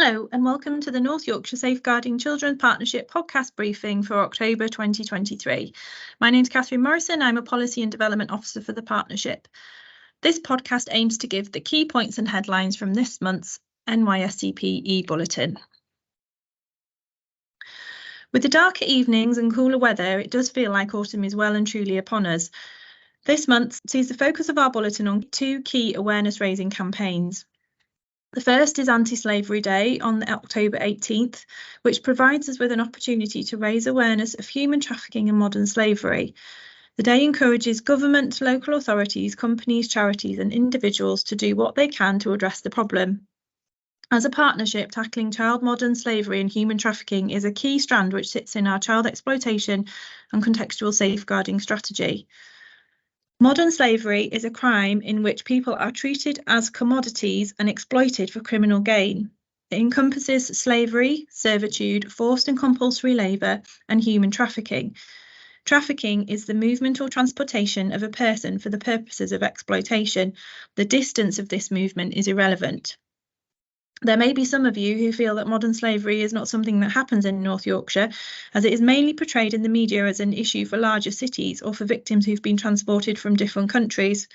Hello and welcome to the North Yorkshire Safeguarding Children Partnership podcast briefing for October 2023. My name's Catherine Morrison. I'm a Policy and Development Officer for the partnership. This podcast aims to give the key points and headlines from this month's NYSCP e-bulletin. With the darker evenings and cooler weather, it does feel like autumn is well and truly upon us. This month sees the focus of our bulletin on two key awareness-raising campaigns. The first is Anti-Slavery Day on October 18th, which provides us with an opportunity to raise awareness of human trafficking and modern slavery. The day encourages government, local authorities, companies, charities and individuals to do what they can to address the problem. As a partnership, tackling child modern slavery and human trafficking is a key strand which sits in our child exploitation and contextual safeguarding strategy. Modern slavery is a crime in which people are treated as commodities and exploited for criminal gain. It encompasses slavery, servitude, forced and compulsory labour, and human trafficking. Trafficking is the movement or transportation of a person for the purposes of exploitation. The distance of this movement is irrelevant. There may be some of you who feel that modern slavery is not something that happens in North Yorkshire, as it is mainly portrayed in the media as an issue for larger cities or for victims who've been transported from different countries.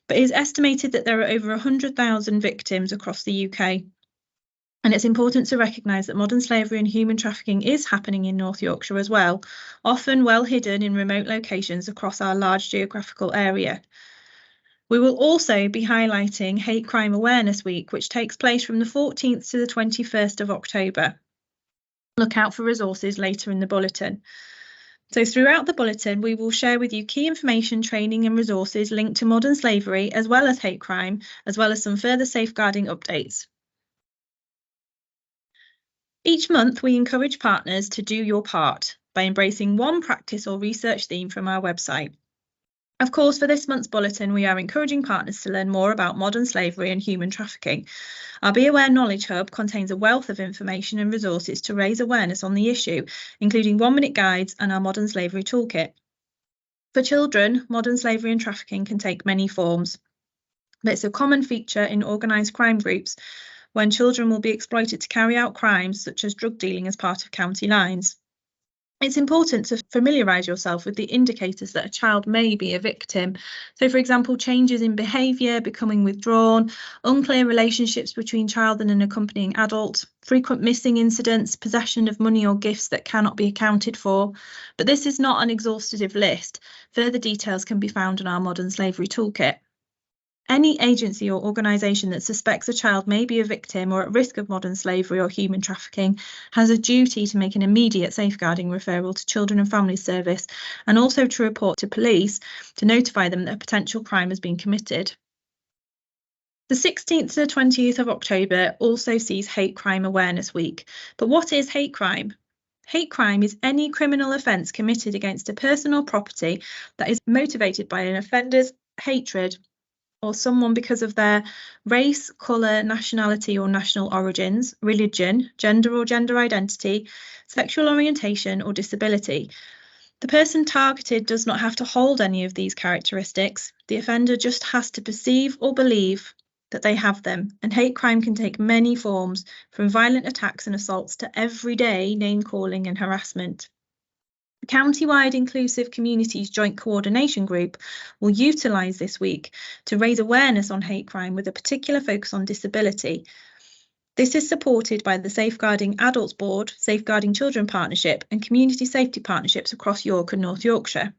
But it is estimated that there are over 100,000 victims across the UK. And it's important to recognise that modern slavery and human trafficking is happening in North Yorkshire as well, often well hidden in remote locations across our large geographical area. We will also be highlighting Hate Crime Awareness Week, which takes place from the 14th to the 21st of October. Look out for resources later in the bulletin. So throughout the bulletin, we will share with you key information, training and resources linked to modern slavery, as well as hate crime, as well as some further safeguarding updates. Each month, we encourage partners to do your part by embracing one practice or research theme from our website. Of course, for this month's bulletin, we are encouraging partners to learn more about modern slavery and human trafficking. Our Be Aware Knowledge Hub contains a wealth of information and resources to raise awareness on the issue, including 1-minute guides and our modern slavery toolkit. For children, modern slavery and trafficking can take many forms, but it's a common feature in organised crime groups when children will be exploited to carry out crimes such as drug dealing as part of county lines. It's important to familiarise yourself with the indicators that a child may be a victim. So, for example, changes in behaviour, becoming withdrawn, unclear relationships between child and an accompanying adult, frequent missing incidents, possession of money or gifts that cannot be accounted for. But this is not an exhaustive list. Further details can be found in our Modern Slavery Toolkit. Any agency or organisation that suspects a child may be a victim or at risk of modern slavery or human trafficking has a duty to make an immediate safeguarding referral to Children and Family Service and also to report to police to notify them that a potential crime has been committed. The 16th to the 20th of October also sees Hate Crime Awareness Week. But what is hate crime? Hate crime is any criminal offence committed against a person or property that is motivated by an offender's hatred or someone because of their race, colour, nationality or national origins, religion, gender or gender identity, sexual orientation or disability. The person targeted does not have to hold any of these characteristics. The offender just has to perceive or believe that they have them, and hate crime can take many forms, from violent attacks and assaults to everyday name-calling and harassment. The County-wide Inclusive Communities Joint Coordination Group will utilise this week to raise awareness on hate crime with a particular focus on disability. This is supported by the Safeguarding Adults Board, Safeguarding Children Partnership and Community Safety Partnerships across York and North Yorkshire.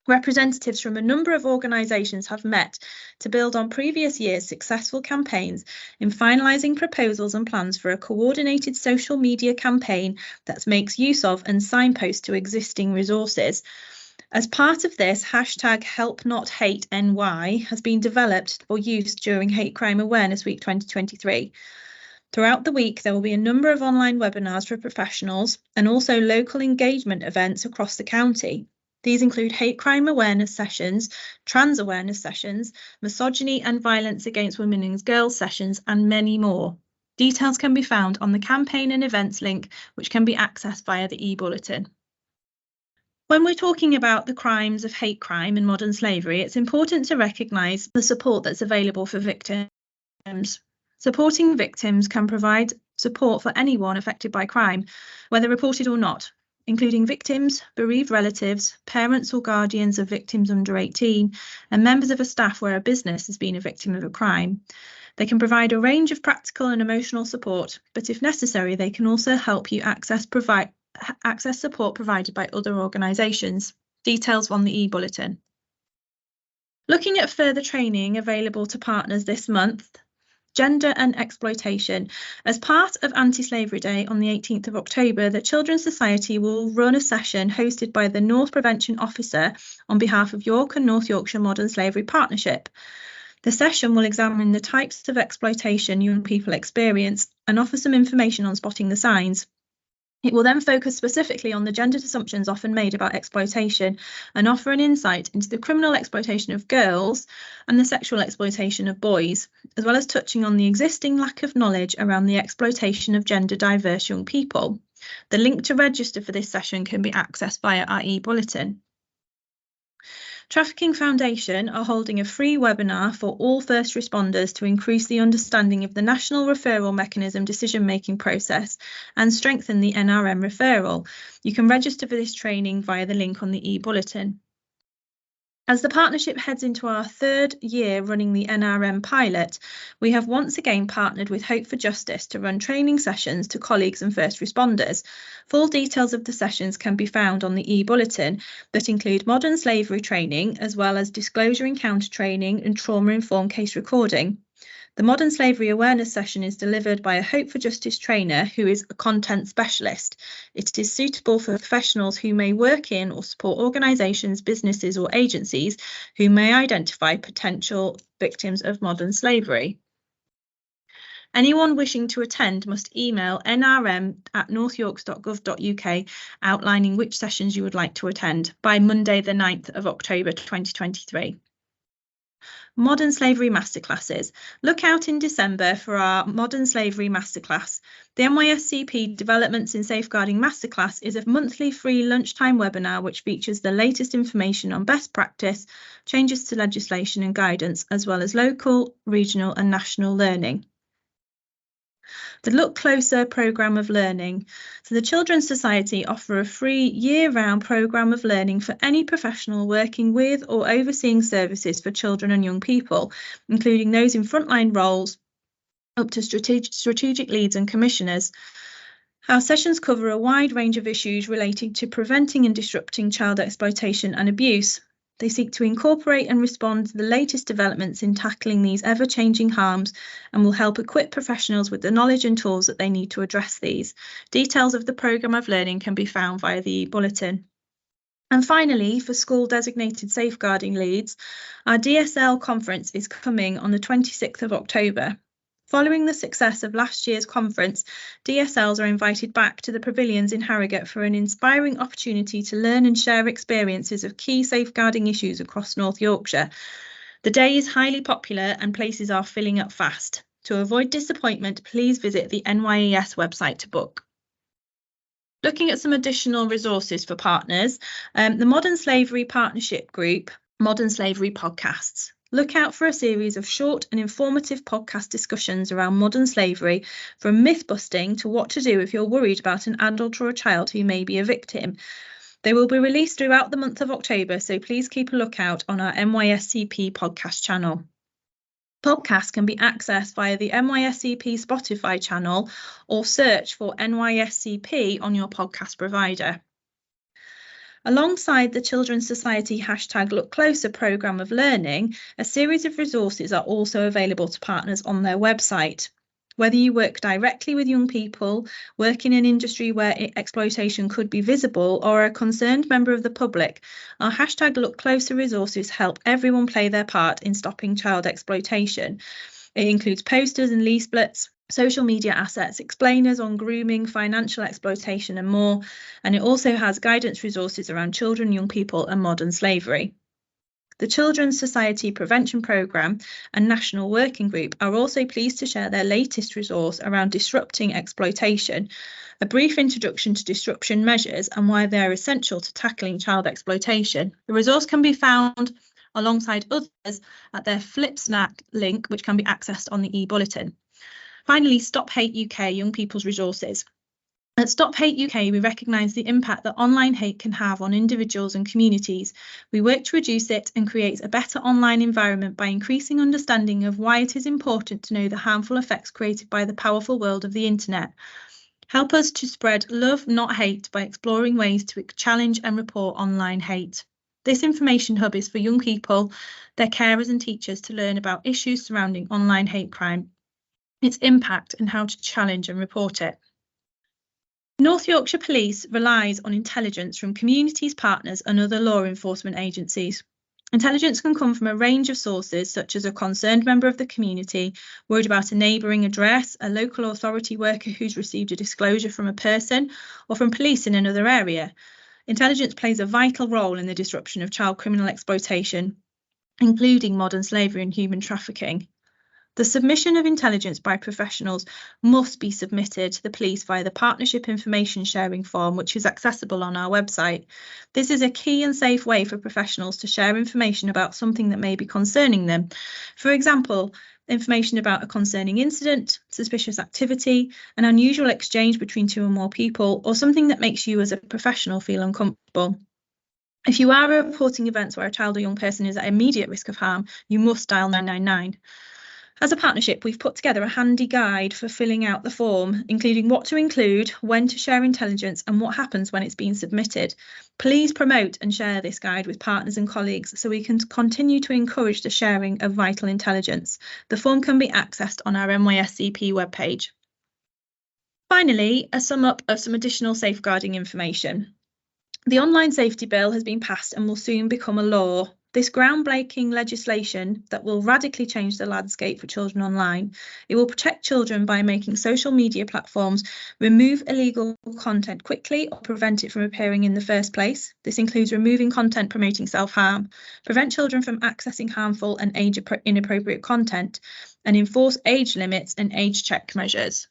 Representatives from a number of organisations have met to build on previous years' successful campaigns in finalising proposals and plans for a coordinated social media campaign that makes use of and signposts to existing resources. As part of this, #HelpNotHateNY has been developed for use during Hate Crime Awareness Week 2023. Throughout the week, there will be a number of online webinars for professionals and also local engagement events across the county. These include hate crime awareness sessions, trans awareness sessions, misogyny and violence against women and girls sessions, and many more. Details can be found on the campaign and events link, which can be accessed via the e-bulletin. When we're talking about the crimes of hate crime and modern slavery, it's important to recognise the support that's available for victims. Supporting victims can provide support for anyone affected by crime, whether reported or not, including victims, bereaved relatives, parents or guardians of victims under 18, and members of a staff where a business has been a victim of a crime. They can provide a range of practical and emotional support, but if necessary, they can also help you access support provided by other organisations. Details on the e-bulletin. Looking at further training available to partners this month, Gender and Exploitation. As part of Anti-Slavery Day on the 18th of October, the Children's Society will run a session hosted by the North Prevention Officer on behalf of York and North Yorkshire Modern Slavery Partnership. The session will examine the types of exploitation young people experience and offer some information on spotting the signs. It will then focus specifically on the gendered assumptions often made about exploitation and offer an insight into the criminal exploitation of girls and the sexual exploitation of boys, as well as touching on the existing lack of knowledge around the exploitation of gender diverse young people. The link to register for this session can be accessed via our e-bulletin. Trafficking Foundation are holding a free webinar for all first responders to increase the understanding of the National Referral Mechanism decision-making process and strengthen the NRM referral. You can register for this training via the link on the e-bulletin. As the partnership heads into our third year running the NRM pilot, we have once again partnered with Hope for Justice to run training sessions to colleagues and first responders. Full details of the sessions can be found on the e-bulletin that include modern slavery training, as well as disclosure encounter training and trauma-informed case recording. The Modern Slavery Awareness session is delivered by a Hope for Justice trainer who is a content specialist. It is suitable for professionals who may work in or support organisations, businesses or agencies who may identify potential victims of modern slavery. Anyone wishing to attend must email nrm@northyorks.gov.uk outlining which sessions you would like to attend by Monday the 9th of October 2023. Modern Slavery Masterclasses. Look out in December for our Modern Slavery Masterclass. The NYSCP Developments in Safeguarding Masterclass is a monthly free lunchtime webinar which features the latest information on best practice, changes to legislation and guidance, as well as local, regional and national learning. The Look Closer programme of learning. So the Children's Society offer a free year-round programme of learning for any professional working with or overseeing services for children and young people, including those in frontline roles up to strategic leads and commissioners. Our sessions cover a wide range of issues relating to preventing and disrupting child exploitation and abuse. They seek to incorporate and respond to the latest developments in tackling these ever-changing harms and will help equip professionals with the knowledge and tools that they need to address these. Details of the programme of learning can be found via the bulletin. And finally, for school designated safeguarding leads, our DSL conference is coming on the 26th of October. Following the success of last year's conference, DSLs are invited back to the pavilions in Harrogate for an inspiring opportunity to learn and share experiences of key safeguarding issues across North Yorkshire. The day is highly popular and places are filling up fast. To avoid disappointment, please visit the NYES website to book. Looking at some additional resources for partners, the Modern Slavery Partnership Group, Modern Slavery Podcasts. Look out for a series of short and informative podcast discussions around modern slavery, from myth busting to what to do if you're worried about an adult or a child who may be a victim. They will be released throughout the month of October, so please keep a lookout on our NYSCP podcast channel. Podcasts can be accessed via the NYSCP Spotify channel or search for NYSCP on your podcast provider. Alongside the Children's Society #LookCloser programme of learning, a series of resources are also available to partners on their website. Whether you work directly with young people, work in an industry where exploitation could be visible, or are a concerned member of the public, our #LookCloser resources help everyone play their part in stopping child exploitation. It includes posters and leaflets, social media assets, explainers on grooming, financial exploitation and more, and it also has guidance resources around children, young people and modern slavery. The Children's Society Prevention Programme and National Working Group are also pleased to share their latest resource around disrupting exploitation, a brief introduction to disruption measures and why they are essential to tackling child exploitation. The resource can be found alongside others at their Flipsnack link, which can be accessed on the e-bulletin. Finally, Stop Hate UK, Young People's Resources. At Stop Hate UK, we recognise the impact that online hate can have on individuals and communities. We work to reduce it and create a better online environment by increasing understanding of why it is important to know the harmful effects created by the powerful world of the internet. Help us to spread love, not hate, by exploring ways to challenge and report online hate. This information hub is for young people, their carers and teachers to learn about issues surrounding online hate crime, its impact and how to challenge and report it. North Yorkshire Police relies on intelligence from communities, partners and other law enforcement agencies. Intelligence can come from a range of sources, such as a concerned member of the community, worried about a neighbouring address, a local authority worker who's received a disclosure from a person, or from police in another area. Intelligence plays a vital role in the disruption of child criminal exploitation, including modern slavery and human trafficking. The submission of intelligence by professionals must be submitted to the police via the Partnership Information Sharing Form, which is accessible on our website. This is a key and safe way for professionals to share information about something that may be concerning them. For example, information about a concerning incident, suspicious activity, an unusual exchange between two or more people, or something that makes you as a professional feel uncomfortable. If you are reporting events where a child or young person is at immediate risk of harm, you must dial 999. As a partnership, we've put together a handy guide for filling out the form, including what to include, when to share intelligence, and what happens when it's been submitted. Please promote and share this guide with partners and colleagues so we can continue to encourage the sharing of vital intelligence. The form can be accessed on our NYSCP webpage. Finally, a sum up of some additional safeguarding information. The Online Safety Bill has been passed and will soon become a law. This groundbreaking legislation that will radically change the landscape for children online. It will protect children by making social media platforms remove illegal content quickly or prevent it from appearing in the first place. This includes removing content promoting self-harm, prevent children from accessing harmful and age-inappropriate content, and enforce age limits and age check measures.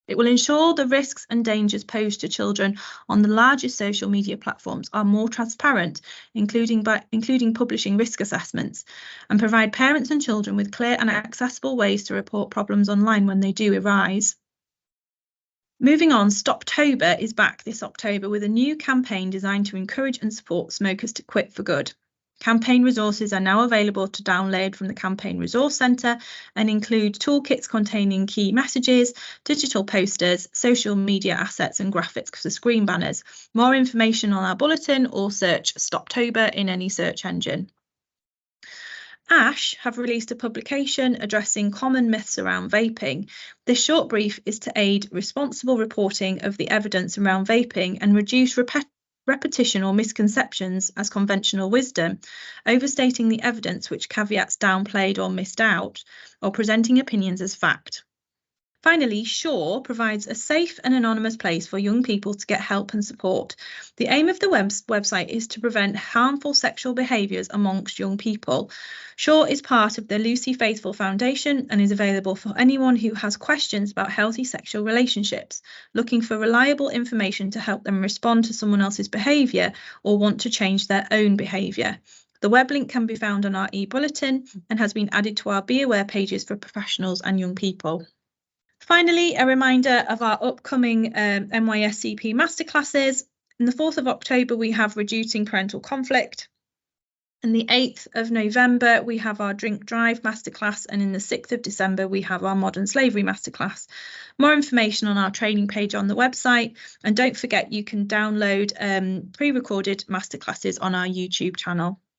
It will ensure the risks and dangers posed to children on the largest social media platforms are more transparent, including publishing risk assessments, and provide parents and children with clear and accessible ways to report problems online when they do arise. Moving on, Stoptober is back this October with a new campaign designed to encourage and support smokers to quit for good. Campaign resources are now available to download from the Campaign Resource Centre and include toolkits containing key messages, digital posters, social media assets and graphics for screen banners. More information on our bulletin or search Stoptober in any search engine. ASH have released a publication addressing common myths around vaping. This short brief is to aid responsible reporting of the evidence around vaping and reduce repetition or misconceptions as conventional wisdom, overstating the evidence which caveats downplayed or missed out, or presenting opinions as fact. Finally, SURE provides a safe and anonymous place for young people to get help and support. The aim of the website is to prevent harmful sexual behaviours amongst young people. SURE is part of the Lucy Faithfull Foundation and is available for anyone who has questions about healthy sexual relationships, looking for reliable information to help them respond to someone else's behaviour or want to change their own behaviour. The web link can be found on our e-bulletin and has been added to our Be Aware pages for professionals and young people. Finally, a reminder of our upcoming NYSCP masterclasses. On the 4th of October, we have Reducing Parental Conflict. On the 8th of November, we have our Drink Drive masterclass. And in the 6th of December, we have our Modern Slavery masterclass. More information on our training page on the website. And don't forget, you can download pre-recorded masterclasses on our YouTube channel.